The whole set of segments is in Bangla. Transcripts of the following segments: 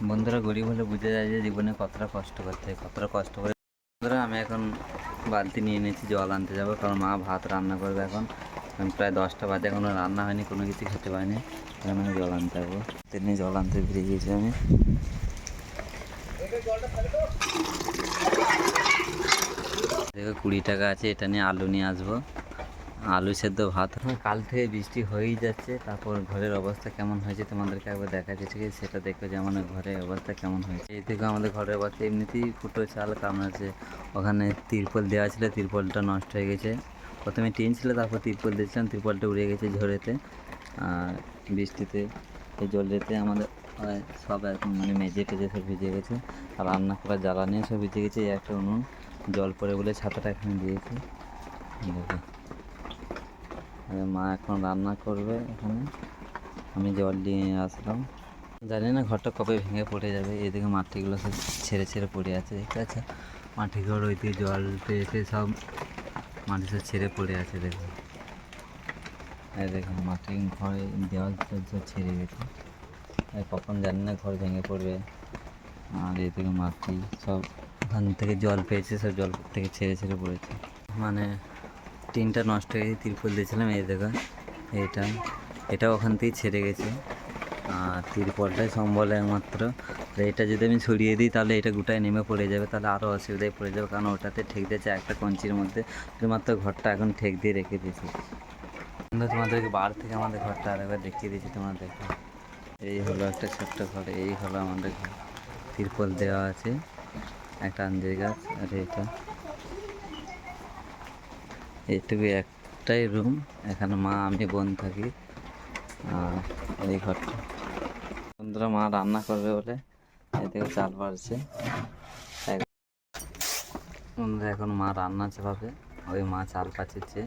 বন্ধুরা গরিব হলে বুঝে যায় যে জীবনে কতটা কষ্ট করতে হয়, কতটা কষ্ট করে। বন্ধুরা আমি এখন বালতি নিয়ে নিয়েছি, জল আনতে যাবো, কারণ মা ভাত রান্না করবে এখন। প্রায় 10টা বাজে, এখনও রান্না হয়নি, কোনো কিছু খেতে পারিনি। এখন আমি জল আনতে যাবো, তেমনি জল আনতে বেরিয়ে গিয়েছি আমি। দেখো 20 টাকা আছে, এটা নিয়ে আলু নিয়ে আসবো, আলু সেদ্ধ ভাত। কাল থেকে বৃষ্টি হয়েই যাচ্ছে, তারপর ঘরের অবস্থা কেমন হয়েছে তোমাদেরকে একবার দেখাচ্ছি, ঠিক আছে? সেটা দেখো যে আমাদের ঘরের অবস্থা কেমন হয়েছে। এই থেকে আমাদের ঘরের অবস্থা এমনিতেই ফুটো চাল, কারণ আছে ওখানে তিরপল দেওয়া ছিল, তিরপলটা নষ্ট হয়ে গেছে। প্রথমে টিন ছিল, তারপর তিরপল দিয়েছিলাম, তিরপলটা উড়ে গেছে ঝড়েতে আর বৃষ্টিতে। এই জলেতে আমাদের সব মানে মেঝে টেজে সব ভিজে গেছে, আর রান্না করার জ্বালানিও সব ভিজে গেছে। এই একটা উনুন জল পড়ে বলে ছাতাটা এখানে দিয়েছি। দেখো মা এখন রান্না করবে এখানে, আমি জল নিয়ে আসলাম। জানি না ঘরটা কবে ভেঙে পড়ে যাবে। এদিকে মাটিগুলো সব ছেড়ে ছেড়ে পড়ে আছে, ঠিক আছে? মাটি ঘর ওইদিকে জল পেয়েছে, সব মাটি সব ছেড়ে পড়ে আছে। দেখুন এই দেখুন মাটি ঘরে দেওয়াল সব ছেড়ে গেছে, কখন জানি না ঘর ভেঙে পড়বে। আর এদিকে মাটি সব ওখান থেকে জল পেয়েছে, সব জল থেকে ছেড়ে ছেড়ে পড়েছে। মানে টিনটা নষ্ট হয়ে গেছে, তিরপল দিয়েছিলাম, এই দেখো এটা ওখান থেকেই ছেড়ে গেছে। আর তিরপলটাই সম্বল একমাত্র। এটা যদি আমি ছড়িয়ে দিই তাহলে এটা গোটায় নেমে পড়ে যাবে, তাহলে আরও অসুবিধায় পড়ে যাবে, কারণ ওটাতে ঠেক দিয়েছে একটা কঞ্চির মধ্যে। শুধুমাত্র ঘরটা এখন ঠেক দিয়ে রেখে দিয়েছি। তোমাদেরকে বার থেকে আমাদের ঘরটা আরেকবার দেখিয়ে দিয়েছি তোমাদেরকে। এই হলো একটা ছোট্ট ঘর, এই হলো আমাদের ঘর। তিরপল দেওয়া আছে, একটা আঞ্জির গাছ, আর এইটুকু একটাই রুম, এখানে মা আমি বোন থাকি। আর এই ঘরটা বন্ধুরা মা রান্না করবে বলে এদিকে চাল বাড়ছে। বন্ধুরা এখন মা রান্না চালাবে, ওই মা চাল পাচ্ছে,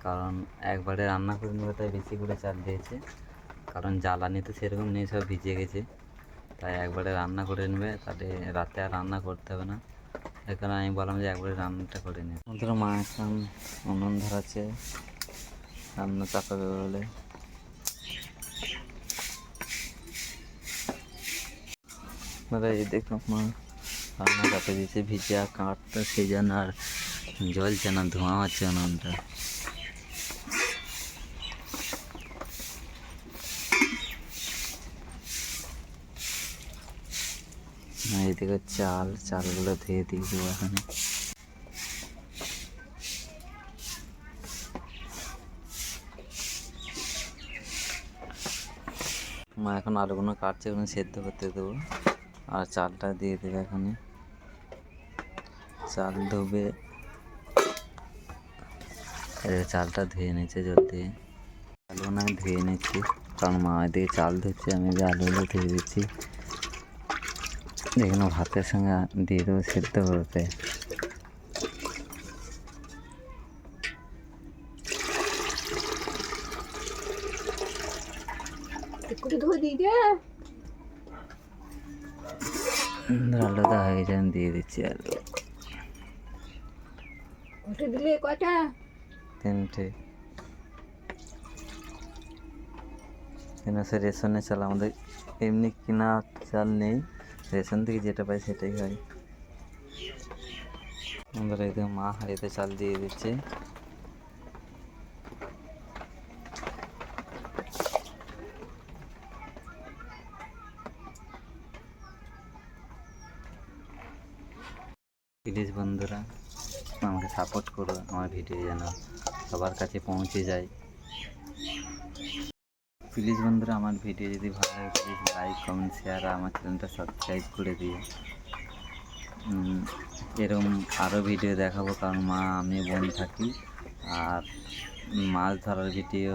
কারণ একবারে রান্না করে নেবে, তাই বেশি করে চাল দিয়েছে। কারণ জ্বালানি তো সেরকম নেই, সব ভিজে গেছে, তাই একবারে রান্না করে নেবে, তাহলে রাতে আর রান্না করতে হবে না। এখানে আমি বললাম যে একবারে রান্নাটা করে নেবে। বন্ধুরা মা এখন উনুন ধরাচ্ছে, রান্না চাপাবে বলে। এই দেখো মা রান্না চাপে দিয়েছে, ভিজা কাঠটা সেই জন্য আর জ্বলছে না, ধোঁয়া হচ্ছে উনুনটা। এইদিকে চালগুলো ধুয়ে দিয়েছি এখানে। মা এখন আলুগুলো কাটছে, ওখানে সেদ্ধ করতে দেবো, আর চালটা দিয়ে দেবে এখানে। চাল ধুবে, চালটা ধুয়ে নিচ্ছে জল দিয়ে। আলুগুলো আমি ধুয়ে নিচ্ছি, কারণ মা এদিকে চাল ধুচ্ছে, আমি যে আলুগুলো ধুয়ে দিচ্ছি। এখানে ভাতের সঙ্গে দিয়ে দেবো সেদ্ধ করতে। আলুটা হয়ে গেছে, আমি দিয়ে দিচ্ছি আলু। তিনটে সে রেশনের চাল, আমাদের এমনি কিনা চাল নেই, রেশন থেকে যেটা পাই সেটাই হয়। আমাদের এদিকে মা হাঁড়িতে চাল দিয়ে দিচ্ছে। প্লিজ বন্ধুরা আমাকে সাপোর্ট করো, আমার ভিডিও যেন সবার কাছে পৌঁছে যায়। প্লিজ বন্ধুরা আমার ভিডিও যদি ভালো লাগে প্লিজ লাইক কমেন্ট শেয়ার, আর আমার চ্যানেলটা সাবস্ক্রাইব করে দিও। এরকম আরও ভিডিও দেখাবো, কারণ মা আমি বোন থাকি, আর মাছ ধরার ভিডিও,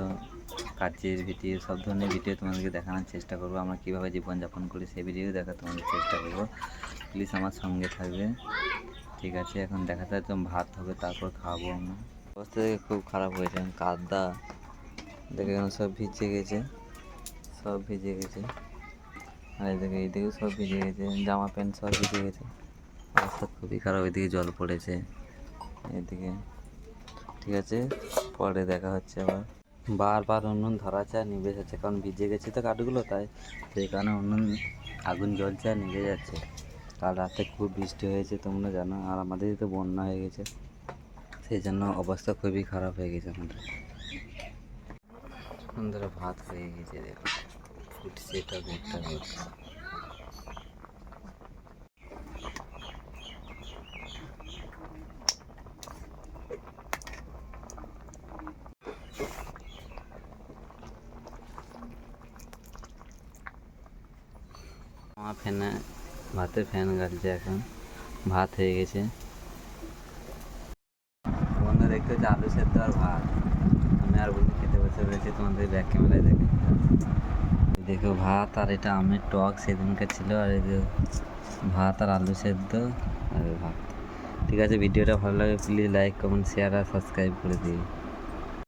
কাজের ভিডিও, সব ধরনের ভিডিও তোমাদেরকে দেখানোর চেষ্টা করবো। আমরা কীভাবে জীবনযাপন করি সেই ভিডিও দেখা তোমাদের চেষ্টা করবো। প্লিজ আমার সঙ্গে থাকবে, ঠিক আছে? এখন দেখাতে একদম ভাত হবে, তারপর খাবো আমরা। অবস্থা দেখে খুব খারাপ হয়েছে, কাদা দেখে এখানে সব ভিজে গেছে, সব ভিজে গেছে। আর এইদিকে সব ভিজে গেছে, জামা প্যান্ট সব ভিজে গেছে, অবস্থা খুবই খারাপ। ওইদিকে জল পড়েছে, এদিকে। ঠিক আছে, পরে দেখা হচ্ছে আবার। বারবার উনুন ধরা চায় নিভে যাচ্ছে, কারণ ভিজে গেছে তো কাঠগুলো, তাই সেই কারণে উনুন আগুন জ্বলছে আর নিভে যাচ্ছে। কাল রাতে খুব বৃষ্টি হয়েছে তোমরা জানো, আর আমাদের তো বন্যা হয়ে গেছে, সেই জন্য অবস্থা খুবই খারাপ হয়ে গেছে আমাদের। সুন্দর ভাত হয়ে গেছে, দেখো ফুটছে, টক একটা হচ্ছে। আমার ফ্যানে ভাতে ফ্যান গালছে, এখন ভাত হয়ে গেছে। বন্ধু দেখতে হচ্ছে আলু সেদ্ধ আর ভাত। আমি আর বন্ধু খেতে বসে রয়েছি, তোমাদের ব্যাক ক্যামেরায় দেখে দেখো ভাত, আর এটা আমের টক সেদিনকার ছিল, আর এই যে ভাত আর আলু সেদ্ধ আর ভাত। ঠিক আছে, ভিডিওটা ভালো লাগে প্লিজ লাইক কমেন্ট শেয়ার আর সাবস্ক্রাইব করে দিই।